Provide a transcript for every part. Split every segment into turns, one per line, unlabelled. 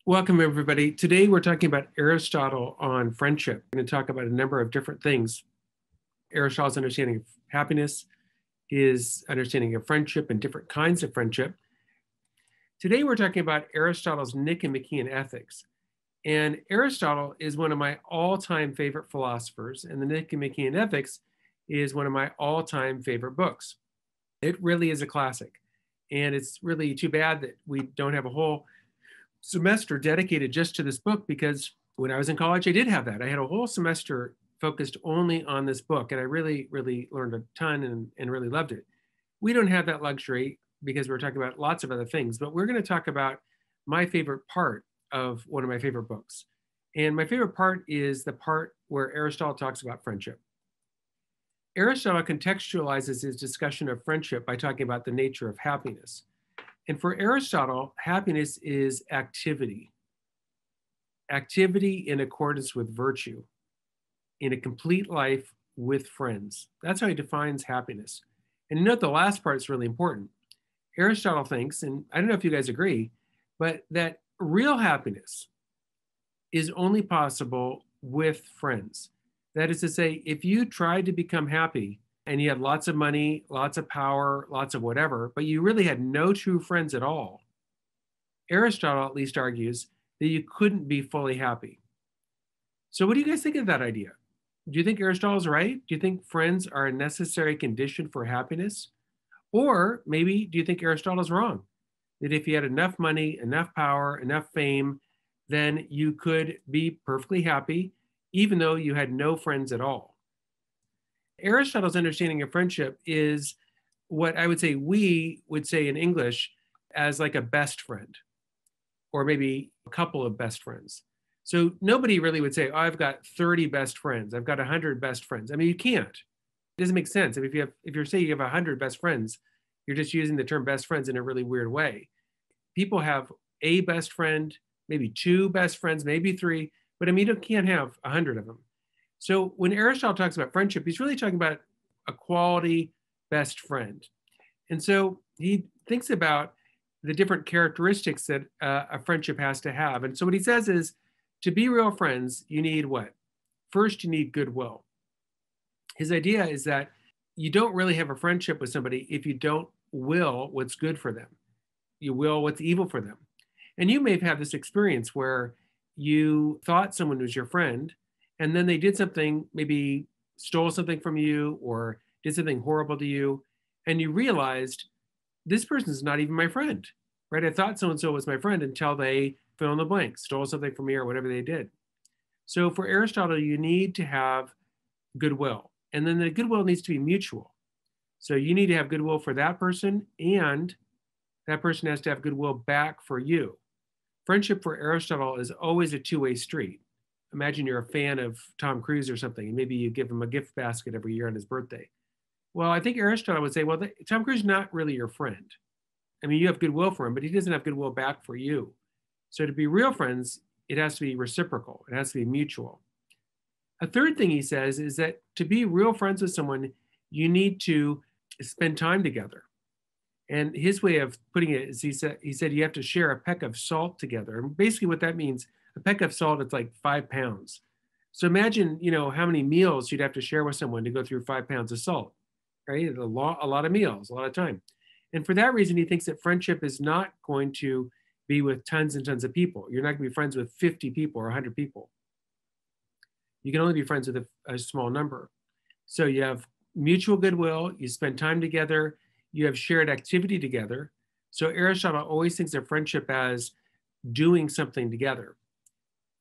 Welcome, everybody. Today, we're talking about Aristotle on friendship. We're going to talk about a number of different things. Aristotle's understanding of happiness, his understanding of friendship and different kinds of friendship. Today, we're talking about Aristotle's Nicomachean Ethics. And Aristotle is one of my all-time favorite philosophers, and the Nicomachean Ethics is one of my all-time favorite books. It really is a classic. And it's really too bad that we don't have a whole semester dedicated just to this book, because when I was in college, I did have that. I had a whole semester focused only on this book, and I really learned a ton and really loved it. We don't have that luxury because we're talking about lots of other things, but we're going to talk about my favorite part of one of my favorite books. And my favorite part is the part where Aristotle talks about friendship. Aristotle contextualizes his discussion of friendship by talking about the nature of happiness. And for Aristotle, happiness is activity. Activity in accordance with virtue, in a complete life with friends. That's how he defines happiness. And note the last part is really important. Aristotle thinks, and I don't know if you guys agree, but that real happiness is only possible with friends. That is to say, if you tried to become happy and you had lots of money, lots of power, lots of whatever, but you really had no true friends at all, Aristotle at least argues that you couldn't be fully happy. So what do you guys think of that idea? Do you think Aristotle's right? Do you think friends are a necessary condition for happiness? Or maybe do you think Aristotle's wrong? That if you had enough money, enough power, enough fame, then you could be perfectly happy, even though you had no friends at all. Aristotle's understanding of friendship is what I would say we would say in English as like a best friend, or maybe a couple of best friends. So nobody really would say, oh, I've got 30 best friends. I've got 100 best friends. I mean, you can't. It doesn't make sense. I mean, if you're saying you have 100 best friends, you're just using the term best friends in a really weird way. People have a best friend, maybe two best friends, maybe three, but I mean, you can't have 100 of them. So when Aristotle talks about friendship, he's really talking about a quality best friend. And so he thinks about the different characteristics that a friendship has to have. And so what he says is, to be real friends, you need what? First, you need goodwill. His idea is that you don't really have a friendship with somebody if you don't will what's good for them. You will what's evil for them. And you may have had this experience where you thought someone was your friend, and then they did something, maybe stole something from you or did something horrible to you, and you realized this person is not even my friend, right? I thought so-and-so was my friend until they fill in the blank, stole something from me or whatever they did. So for Aristotle, you need to have goodwill. And then the goodwill needs to be mutual. So you need to have goodwill for that person, and that person has to have goodwill back for you. Friendship for Aristotle is always a two-way street. Imagine you're a fan of Tom Cruise or something, and maybe you give him a gift basket every year on his birthday. Well, I think Aristotle would say, well, Tom Cruise is not really your friend. I mean, you have goodwill for him, but he doesn't have goodwill back for you. So to be real friends, it has to be reciprocal. It has to be mutual. A third thing he says is that to be real friends with someone, you need to spend time together. And his way of putting it is he said you have to share a peck of salt together. And basically what that means, a peck of salt, it's like 5 pounds. So imagine, how many meals you'd have to share with someone to go through 5 pounds of salt, right? A lot of meals, a lot of time. And for that reason, he thinks that friendship is not going to be with tons and tons of people. You're not going to be friends with 50 people or 100 people. You can only be friends with a small number. So you have mutual goodwill, you spend time together, you have shared activity together. So Aristotle always thinks of friendship as doing something together,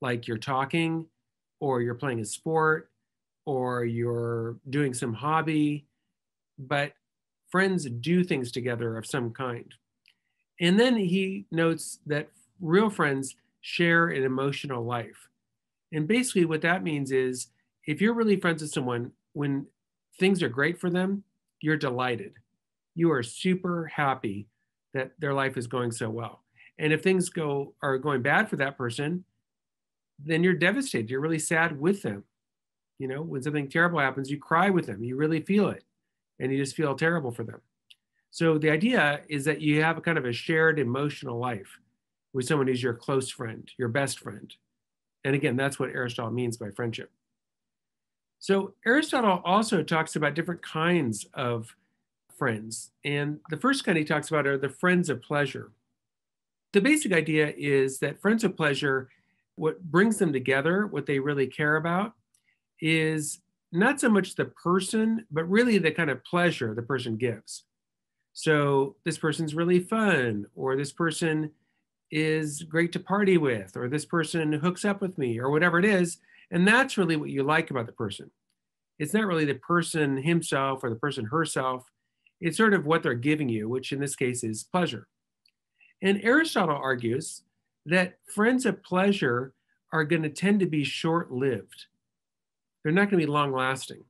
like you're talking, or you're playing a sport, or you're doing some hobby, but friends do things together of some kind. And then he notes that real friends share an emotional life. And basically what that means is, if you're really friends with someone, when things are great for them, you're delighted. You are super happy that their life is going so well. And if things are going bad for that person, then you're devastated. You're really sad with them. When something terrible happens, you cry with them. You really feel it. And you just feel terrible for them. So the idea is that you have a kind of a shared emotional life with someone who's your close friend, your best friend. And again, that's what Aristotle means by friendship. So Aristotle also talks about different kinds of friends. And the first kind he talks about are the friends of pleasure. The basic idea is that friends of pleasure, what brings them together, what they really care about, is not so much the person, but really the kind of pleasure the person gives. So this person's really fun, or this person is great to party with, or this person hooks up with me, or whatever it is. And that's really what you like about the person. It's not really the person himself or the person herself. It's sort of what they're giving you, which in this case is pleasure. And Aristotle argues that friends of pleasure are going to tend to be short lived. They're not going to be long lasting.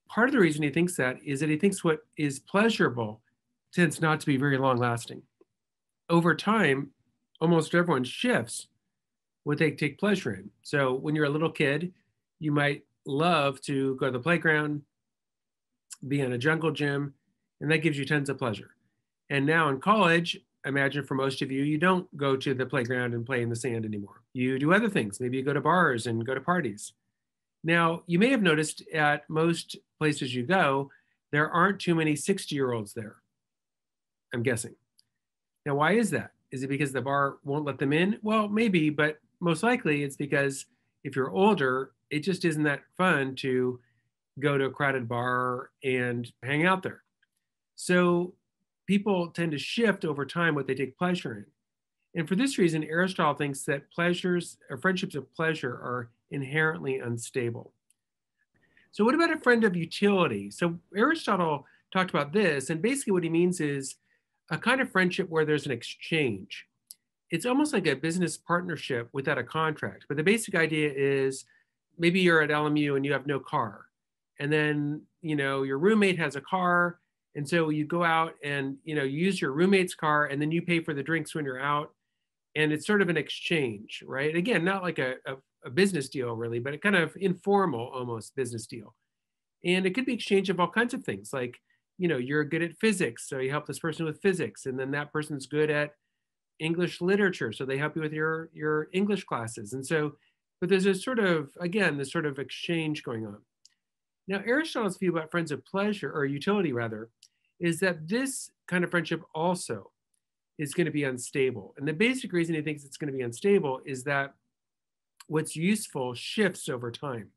Part of the reason he thinks that is that he thinks what is pleasurable tends not to be very long lasting. Over time, almost everyone shifts what they take pleasure in. So when you're a little kid, you might love to go to the playground, be in a jungle gym, and that gives you tons of pleasure. And now in college, imagine for most of you, you don't go to the playground and play in the sand anymore. You do other things. Maybe you go to bars and go to parties. Now, you may have noticed at most places you go, there aren't too many 60-year-olds there, I'm guessing. Now, why is that? Is it because the bar won't let them in? Well, maybe, but most likely it's because if you're older, it just isn't that fun to go to a crowded bar and hang out there. So people tend to shift over time what they take pleasure in. And for this reason, Aristotle thinks that pleasures or friendships of pleasure are inherently unstable. So what about a friend of utility? So Aristotle talked about this, and basically what he means is a kind of friendship where there's an exchange. It's almost like a business partnership without a contract. But the basic idea is maybe you're at LMU and you have no car. And then, your roommate has a car. And so you go out and, you use your roommate's car, and then you pay for the drinks when you're out. And it's sort of an exchange, right? Again, not like a business deal really, but a kind of informal almost business deal. And it could be exchange of all kinds of things, like, you're good at physics, so you help this person with physics, and then that person's good at English literature, so they help you with your English classes. And so, but there's this sort of exchange going on. Now, Aristotle's view about friends of pleasure, or utility rather, is that this kind of friendship also is going to be unstable. And the basic reason he thinks it's going to be unstable is that what's useful shifts over time.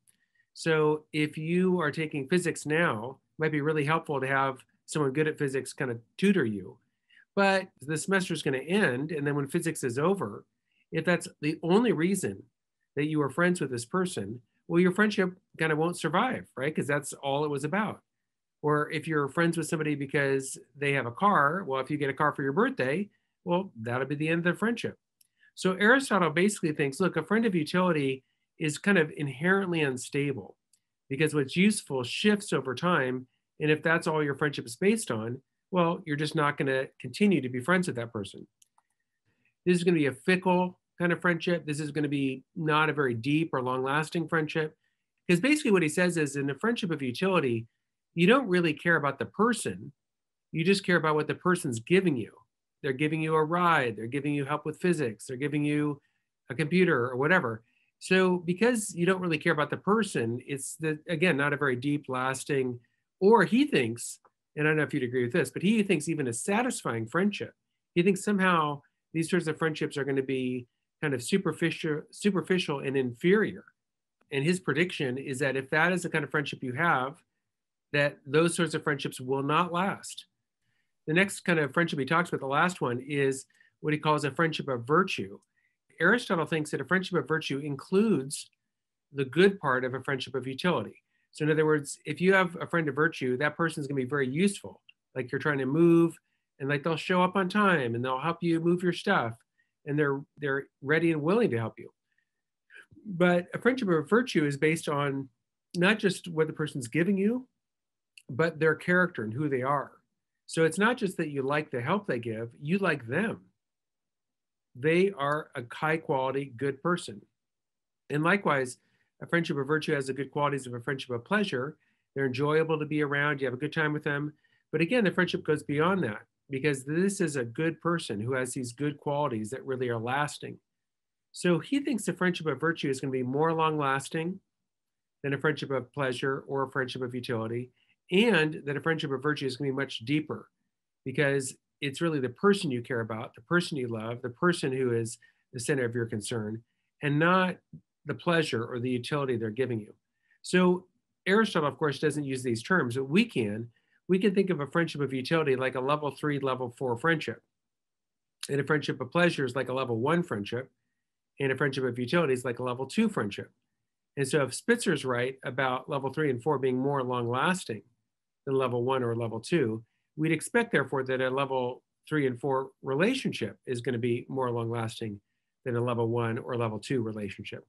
So if you are taking physics now, it might be really helpful to have someone good at physics kind of tutor you. But the semester is going to end, and then when physics is over, if that's the only reason that you were friends with this person, well, your friendship kind of won't survive, right? Because that's all it was about. Or if you're friends with somebody because they have a car, well, if you get a car for your birthday, well, that'll be the end of the friendship. So Aristotle basically thinks, look, a friend of utility is kind of inherently unstable because what's useful shifts over time. And if that's all your friendship is based on, well, you're just not going to continue to be friends with that person. This is going to be a fickle kind of friendship. This is going to be not a very deep or long-lasting friendship. Because basically what he says is in a friendship of utility, you don't really care about the person. You just care about what the person's giving you. They're giving you a ride. They're giving you help with physics. They're giving you a computer or whatever. So because you don't really care about the person, it's, again, not a very deep, lasting, or he thinks, and I don't know if you'd agree with this, but he thinks even a satisfying friendship. He thinks somehow these sorts of friendships are going to be kind of superficial and inferior. And his prediction is that if that is the kind of friendship you have, that those sorts of friendships will not last. The next kind of friendship he talks about, the last one, is what he calls a friendship of virtue. Aristotle thinks that a friendship of virtue includes the good part of a friendship of utility. So in other words, if you have a friend of virtue, that person's going to be very useful. Like you're trying to move, and like they'll show up on time and they'll help you move your stuff, and they're ready and willing to help you. But a friendship of virtue is based on not just what the person's giving you, but their character and who they are. So it's not just that you like the help they give, you like them. They are a high quality, good person. And likewise, a friendship of virtue has the good qualities of a friendship of pleasure. They're enjoyable to be around. You have a good time with them. But again, the friendship goes beyond that. because this is a good person who has these good qualities that really are lasting. So he thinks the friendship of virtue is going to be more long lasting than a friendship of pleasure or a friendship of utility, and that a friendship of virtue is going to be much deeper because it's really the person you care about, the person you love, the person who is the center of your concern, and not the pleasure or the utility they're giving you. So Aristotle, of course, doesn't use these terms, but we can. We can think of a friendship of utility like a level 3, level 4 friendship. And a friendship of pleasure is like a level 1 friendship. And a friendship of utility is like a level 2 friendship. And so if Spitzer's right about level 3 and 4 being more long lasting than level 1 or level 2, we'd expect, therefore, that a level 3 and 4 relationship is going to be more long lasting than a level 1 or level 2 relationship.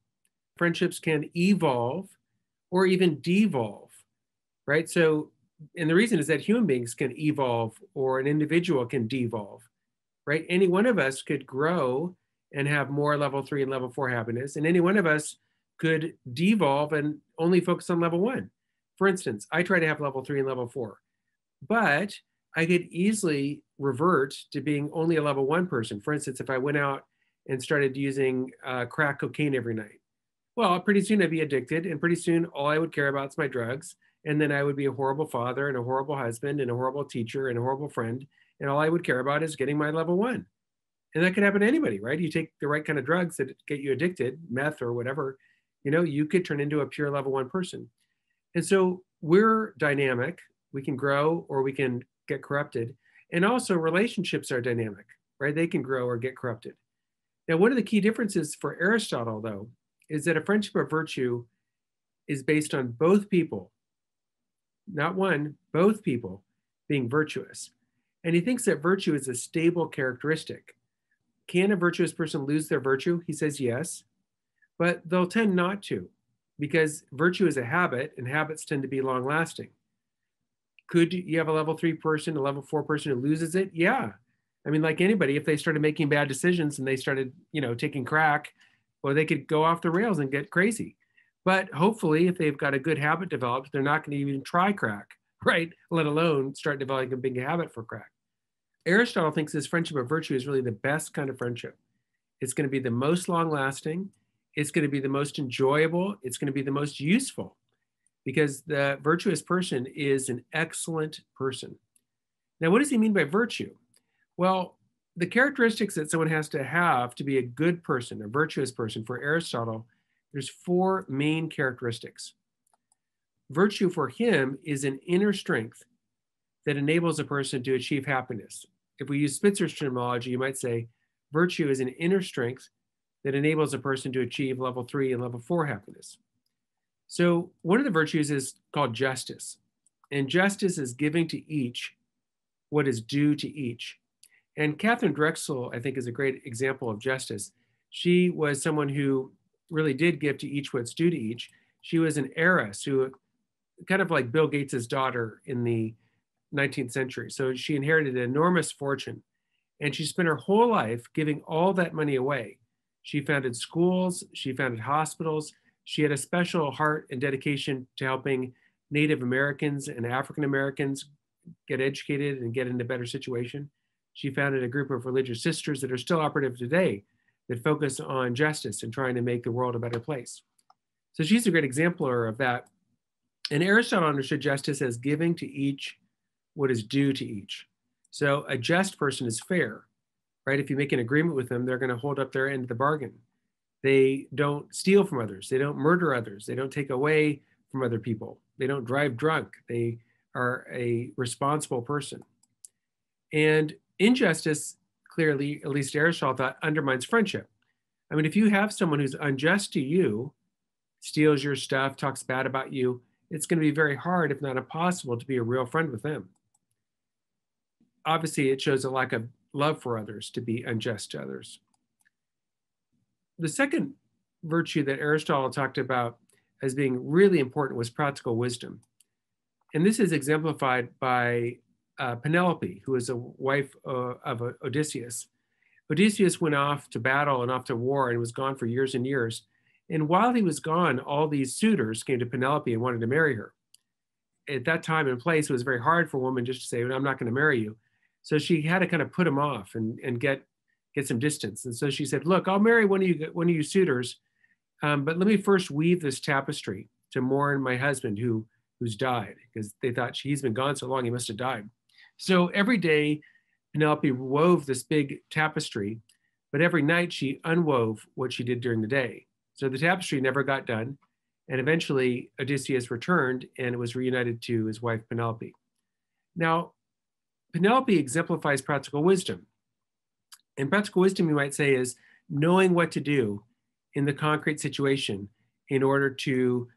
Friendships can evolve or even devolve, right? So, and the reason is that human beings can evolve or an individual can devolve, right? Any one of us could grow and have more level 3 and level 4 happiness, and any one of us could devolve and only focus on level 1. For instance, I try to have level 3 and level 4, but I could easily revert to being only a level 1 person. For instance, if I went out and started using crack cocaine every night, well, pretty soon I'd be addicted, and pretty soon all I would care about is my drugs. And then I would be a horrible father and a horrible husband and a horrible teacher and a horrible friend. And all I would care about is getting my level 1. And that could happen to anybody, right? You take the right kind of drugs that get you addicted, meth or whatever, you could turn into a pure level 1 person. And so we're dynamic. We can grow or we can get corrupted. And also relationships are dynamic, right? They can grow or get corrupted. Now, one of the key differences for Aristotle, though, is that a friendship of virtue is based on both people, not one, both people being virtuous. And he thinks that virtue is a stable characteristic. Can a virtuous person lose their virtue? He says yes, but they'll tend not to because virtue is a habit and habits tend to be long lasting. Could you have a level 3 person, a level 4 person who loses it? Yeah. I mean, like anybody, if they started making bad decisions and they started, taking crack, or they could go off the rails and get crazy. But hopefully, if they've got a good habit developed, they're not going to even try crack, right? Let alone start developing a big habit for crack. Aristotle thinks this friendship of virtue is really the best kind of friendship. It's going to be the most long lasting. It's going to be the most enjoyable. It's going to be the most useful because the virtuous person is an excellent person. Now, what does he mean by virtue? Well, the characteristics that someone has to have to be a good person, a virtuous person, for Aristotle, there's 4 main characteristics. Virtue for him is an inner strength that enables a person to achieve happiness. If we use Spitzer's terminology, you might say virtue is an inner strength that enables a person to achieve level 3 and level 4 happiness. So one of the virtues is called justice. And justice is giving to each what is due to each. And Katherine Drexel, I think, is a great example of justice. She was someone who really did give to each what's due to each. She was an heiress who, kind of like Bill Gates's daughter in the 19th century. So she inherited an enormous fortune, and she spent her whole life giving all that money away. She founded schools, she founded hospitals. She had a special heart and dedication to helping Native Americans and African Americans get educated and get into a better situation. She founded a group of religious sisters that are still operative today that focus on justice and trying to make the world a better place. So she's a great exemplar of that. And Aristotle understood justice as giving to each what is due to each. So a just person is fair, right? If you make an agreement with them, they're going to hold up their end of the bargain. They don't steal from others. They don't murder others. They don't take away from other people. They don't drive drunk. They are a responsible person. And injustice, clearly, at least Aristotle thought, undermines friendship. I mean, if you have someone who's unjust to you, steals your stuff, talks bad about you, it's going to be very hard, if not impossible, to be a real friend with them. Obviously, it shows a lack of love for others to be unjust to others. The second virtue that Aristotle talked about as being really important was practical wisdom. And this is exemplified by Penelope, who is a wife of Odysseus. Odysseus went off to battle and off to war and was gone for years and years. And while he was gone, all these suitors came to Penelope and wanted to marry her. At that time and place, it was very hard for a woman just to say, I'm not going to marry you. So she had to kind of put him off and get some distance. And so she said, look, I'll marry one of you suitors, but let me first weave this tapestry to mourn my husband who's died, because they thought he's been gone so long, he must have died. So every day, Penelope wove this big tapestry, but every night she unwove what she did during the day. So the tapestry never got done. And eventually Odysseus returned and was reunited to his wife Penelope. Now, Penelope exemplifies practical wisdom. And practical wisdom, you might say, is knowing what to do in the concrete situation in order to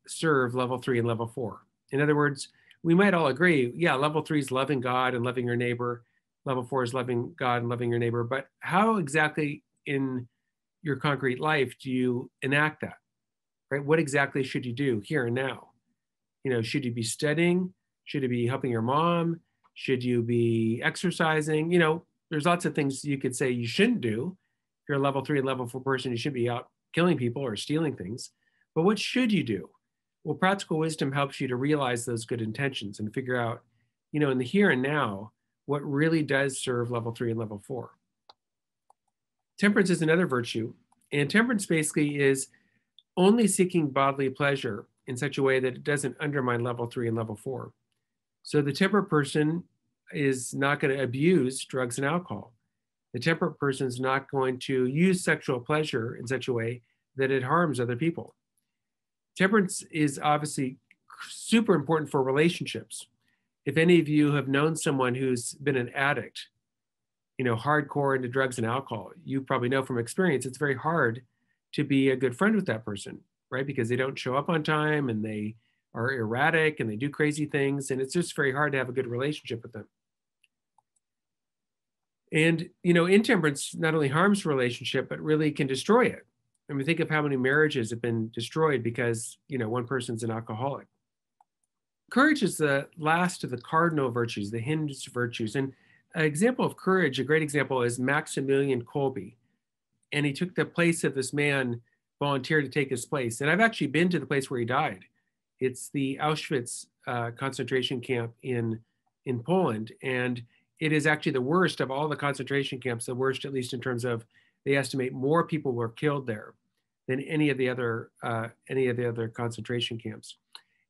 serve level 3 and level 4. In other words, we might all agree, yeah, level 3 is loving God and loving your neighbor. Level 4 is loving God and loving your neighbor. But how exactly in your concrete life do you enact that, right? What exactly should you do here and now? Should you be studying? Should you be helping your mom? Should you be exercising? There's lots of things you could say you shouldn't do. If you're a level 3 and level 4 person, you shouldn't be out killing people or stealing things. But what should you do? Well, practical wisdom helps you to realize those good intentions and figure out, in the here and now, what really does serve level 3 and level 4. Temperance is another virtue. And temperance basically is only seeking bodily pleasure in such a way that it doesn't undermine level 3 and level 4. So the temperate person is not going to abuse drugs and alcohol. The temperate person is not going to use sexual pleasure in such a way that it harms other people. Temperance is obviously super important for relationships. If any of you have known someone who's been an addict, hardcore into drugs and alcohol, you probably know from experience, it's very hard to be a good friend with that person, right? Because they don't show up on time and they are erratic and they do crazy things. And it's just very hard to have a good relationship with them. And, intemperance not only harms relationship, but really can destroy it. I mean, think of how many marriages have been destroyed because, one person's an alcoholic. Courage is the last of the cardinal virtues, the hinged virtues. And an example of courage, a great example, is Maximilian Kolbe. And he took the place of this man, volunteered to take his place. And I've actually been to the place where he died. It's the Auschwitz concentration camp in Poland. And it is actually the worst of all the concentration camps, the worst, at least in terms of they estimate more people were killed there than any of the other concentration camps.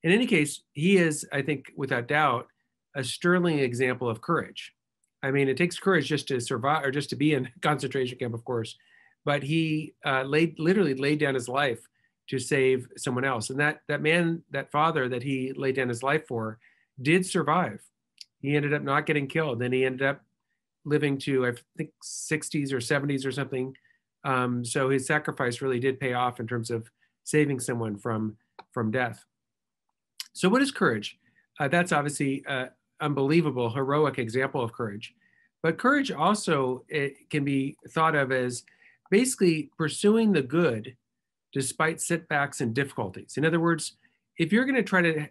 In any case, he is, I think, without doubt, a sterling example of courage. I mean, it takes courage just to survive or just to be in a concentration camp, of course, but he literally laid down his life to save someone else. And that man, that father that he laid down his life for, did survive. He ended up not getting killed. Then he ended up living to, I think, 60s or 70s or something. So his sacrifice really did pay off in terms of saving someone from death. So what is courage? That's obviously an unbelievable, heroic example of courage. But courage also can be thought of as basically pursuing the good despite setbacks and difficulties. In other words, if you're going to try to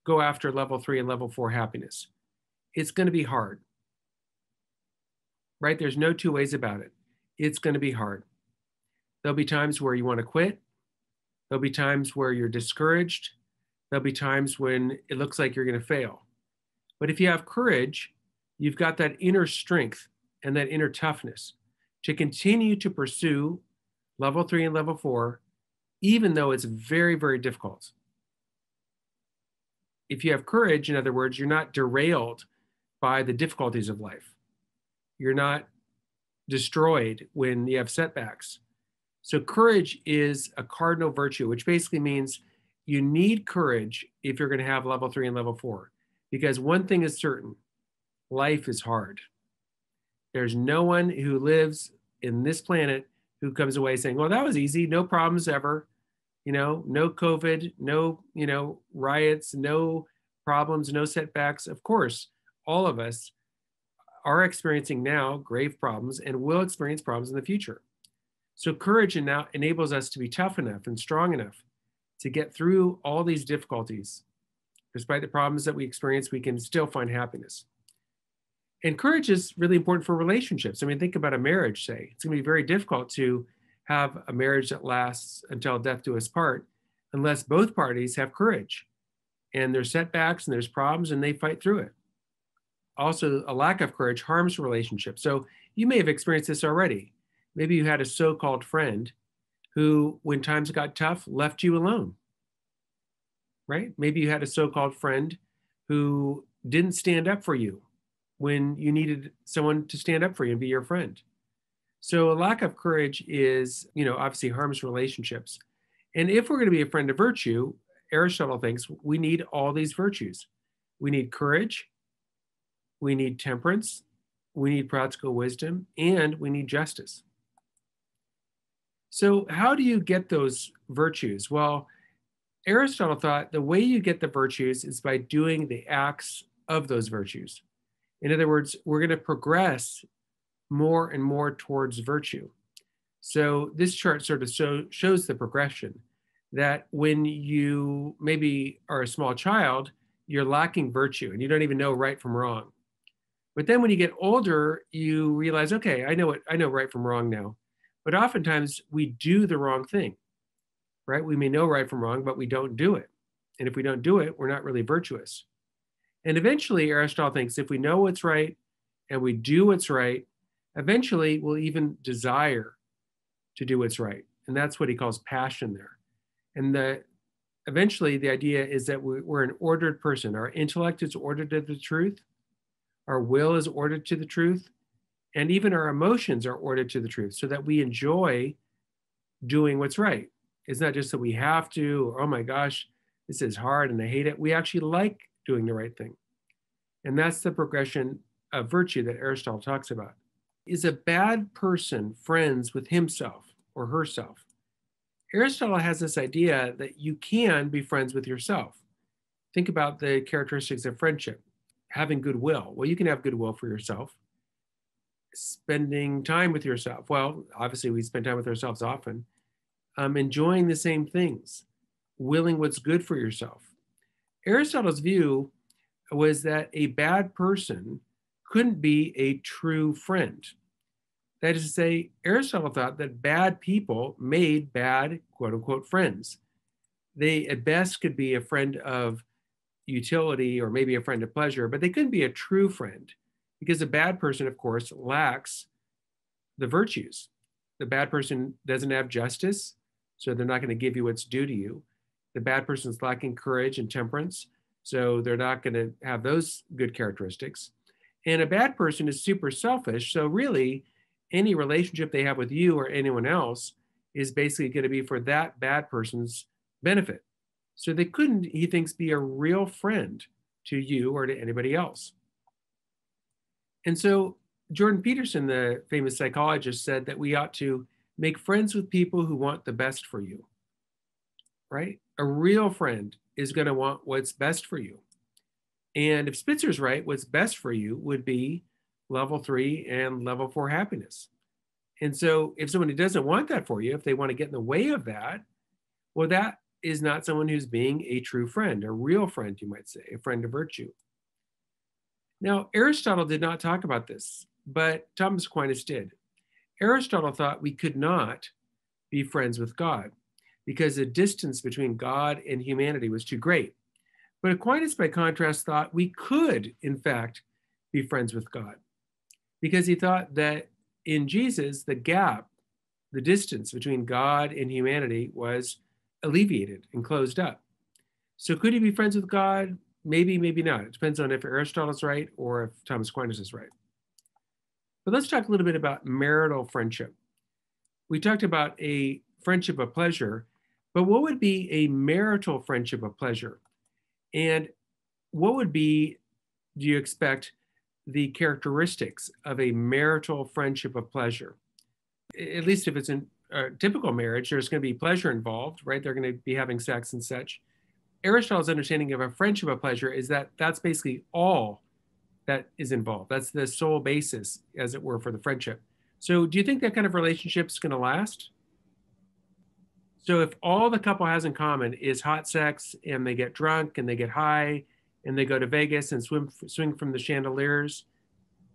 go after level 3 and level 4 happiness, it's going to be hard, right? There's no two ways about it. It's going to be hard. There'll be times where you want to quit. There'll be times where you're discouraged. There'll be times when it looks like you're going to fail. But if you have courage, you've got that inner strength and that inner toughness to continue to pursue level 3 and level 4, even though it's very, very difficult. If you have courage, in other words, you're not derailed by the difficulties of life. You're not destroyed when you have setbacks. So courage is a cardinal virtue, which basically means you need courage if you're going to have level 3 and level 4. Because one thing is certain, life is hard. There's no one who lives in this planet who comes away saying, well, that was easy, no problems ever. No COVID, no, riots, no problems, no setbacks. Of course, all of us are experiencing now grave problems and will experience problems in the future. So courage now enables us to be tough enough and strong enough to get through all these difficulties. Despite the problems that we experience, we can still find happiness. And courage is really important for relationships. I mean, think about a marriage, say. It's going to be very difficult to have a marriage that lasts until death do us part unless both parties have courage. And there's setbacks and there's problems and they fight through it. also a lack of courage harms relationships. So you may have experienced this already. Maybe you had a so-called friend who, when times got tough, left you alone, right? Maybe you had a so-called friend who didn't stand up for you when you needed someone to stand up for you and be your friend. So a lack of courage is, obviously harms relationships. And if we're going to be a friend of virtue, Aristotle thinks we need all these virtues. We need courage, we need temperance, we need practical wisdom, and we need justice. So how do you get those virtues? Well, Aristotle thought the way you get the virtues is by doing the acts of those virtues. In other words, we're going to progress more and more towards virtue. So this chart sort of shows the progression that when you maybe are a small child, you're lacking virtue and you don't even know right from wrong. But then when you get older, you realize, okay, I know right from wrong now. But oftentimes we do the wrong thing, right? We may know right from wrong, but we don't do it. And if we don't do it, we're not really virtuous. And eventually, Aristotle thinks if we know what's right and we do what's right, eventually we'll even desire to do what's right. And that's what he calls passion there. And eventually the idea is that we're an ordered person. Our intellect is ordered to the truth. Our will is ordered to the truth. And even our emotions are ordered to the truth so that we enjoy doing what's right. It's not just that we have to, or, oh my gosh, this is hard and I hate it. We actually like doing the right thing. And that's the progression of virtue that Aristotle talks about. Is a bad person friends with himself or herself? Aristotle has this idea that you can be friends with yourself. Think about the characteristics of friendship. Having goodwill. Well, you can have goodwill for yourself. Spending time with yourself. Well, obviously we spend time with ourselves often. Enjoying the same things. Willing what's good for yourself. Aristotle's view was that a bad person couldn't be a true friend. That is to say, Aristotle thought that bad people made bad, quote unquote, friends. They at best could be a friend of utility or maybe a friend of pleasure, but they couldn't be a true friend because a bad person, of course, lacks the virtues. The bad person doesn't have justice, so they're not going to give you what's due to you. The bad person's lacking courage and temperance, so they're not going to have those good characteristics. And a bad person is super selfish, so really any relationship they have with you or anyone else is basically going to be for that bad person's benefit. So they couldn't, he thinks, be a real friend to you or to anybody else. And so Jordan Peterson, the famous psychologist, said that we ought to make friends with people who want the best for you, right? A real friend is going to want what's best for you. And if Spitzer's right, what's best for you would be level 3 and level 4 happiness. And so if somebody doesn't want that for you, if they want to get in the way of that, well, that is not someone who's being a true friend, a real friend, you might say, a friend of virtue. Now, Aristotle did not talk about this, but Thomas Aquinas did. Aristotle thought we could not be friends with God because the distance between God and humanity was too great. But Aquinas, by contrast, thought we could, in fact, be friends with God because he thought that in Jesus, the gap, the distance between God and humanity was alleviated and closed up. So could he be friends with God? Maybe, maybe not. It depends on if Aristotle's right or if Thomas Aquinas is right. But let's talk a little bit about marital friendship. We talked about a friendship of pleasure, but what would be a marital friendship of pleasure? And what would be, do you expect, the characteristics of a marital friendship of pleasure? At least if it's in a typical marriage, there's going to be pleasure involved, right? They're going to be having sex and such. Aristotle's understanding of a friendship of pleasure is that that's basically all that is involved. That's the sole basis, as it were, for the friendship. So do you think that kind of relationship is going to last? So if all the couple has in common is hot sex and they get drunk and they get high and they go to Vegas and swing from the chandeliers,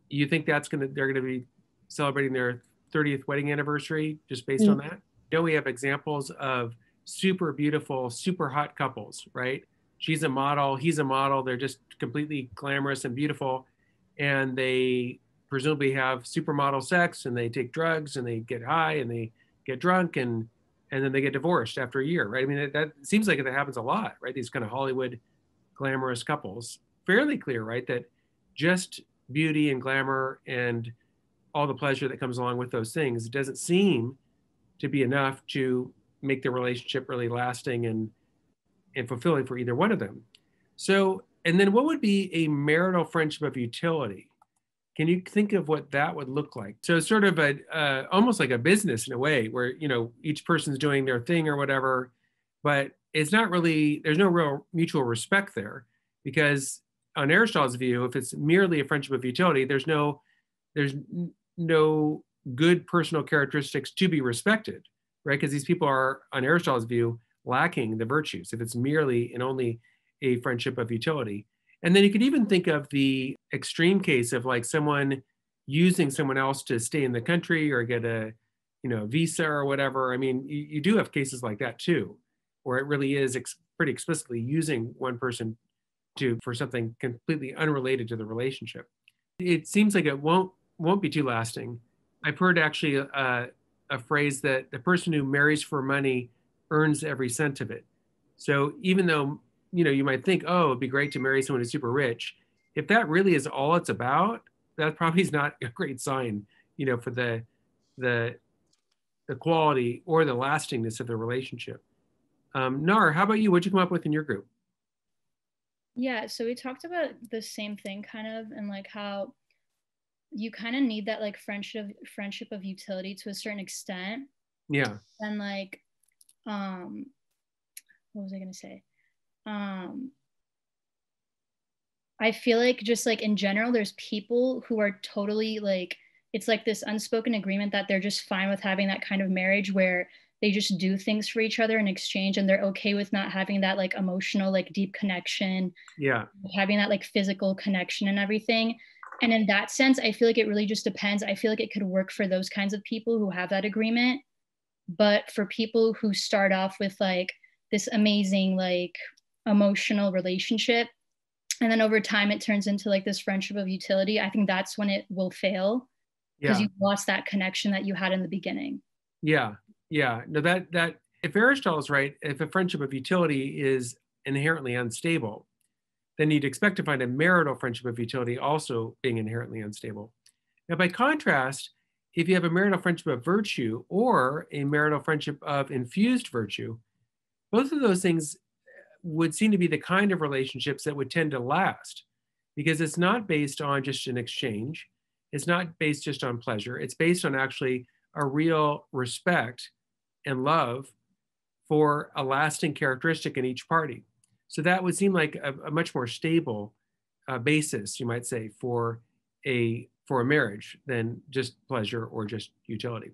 you think they're going to be celebrating their 30th wedding anniversary just based on that? You know, we have examples of super beautiful, super hot couples, right? She's a model, he's a model. They're just completely glamorous and beautiful. and they presumably have supermodel sex and they take drugs and they get high and they get drunk and then they get divorced after a year, right? I mean, that seems like that happens a lot, right? These kind of Hollywood glamorous couples. Fairly clear, right? That just beauty and glamour and all the pleasure that comes along with those things, it doesn't seem to be enough to make the relationship really lasting and fulfilling for either one of them. So, and then what would be a marital friendship of utility? Can you think of what that would look like? So it's sort of a almost like a business in a way, where each person's doing their thing or whatever, but it's not really. There's no real mutual respect there, because on Aristotle's view, if it's merely a friendship of utility, there's no good personal characteristics to be respected, right? Because these people are, on Aristotle's view, lacking the virtues if it's merely and only a friendship of utility. And then you could even think of the extreme case of like someone using someone else to stay in the country or get a, visa or whatever. I mean, you do have cases like that too, where it really is pretty explicitly using one person for something completely unrelated to the relationship. It seems like it won't be too lasting. I've heard actually a phrase that the person who marries for money earns every cent of it. So even though you might think, oh, it'd be great to marry someone who's super rich, if that really is all it's about, that probably is not a great sign, for the the quality or the lastingness of the relationship. Nar, how about you? What'd you come up with in your group?
Yeah, so we talked about the same thing kind of, and like how you kind of need that like friendship of utility to a certain extent.
Yeah,
And like um what was I going to say? Um I feel like just like in general there's people who are totally like it's like this unspoken agreement that they're just fine with having that kind of marriage where they just do things for each other in exchange, and they're okay with not having that like emotional like deep connection,
yeah,
having that like physical connection and everything. And in that sense, I feel like it really just depends. I feel like it could work for those kinds of people who have that agreement. But for people who start off with like this amazing, like emotional relationship, and then over time it turns into like this friendship of utility, I think that's when it will fail because
yeah,
you've lost that connection that you had in the beginning.
yeah, yeah. No, that if Aristotle's right, if a friendship of utility is inherently unstable, then you'd expect to find a marital friendship of utility also being inherently unstable. Now, by contrast, if you have a marital friendship of virtue or a marital friendship of infused virtue, both of those things would seem to be the kind of relationships that would tend to last, because it's not based on just an exchange. It's not based just on pleasure. It's based on actually a real respect and love for a lasting characteristic in each party. So that would seem like a much more stable basis, you might say, for a marriage than just pleasure or just utility.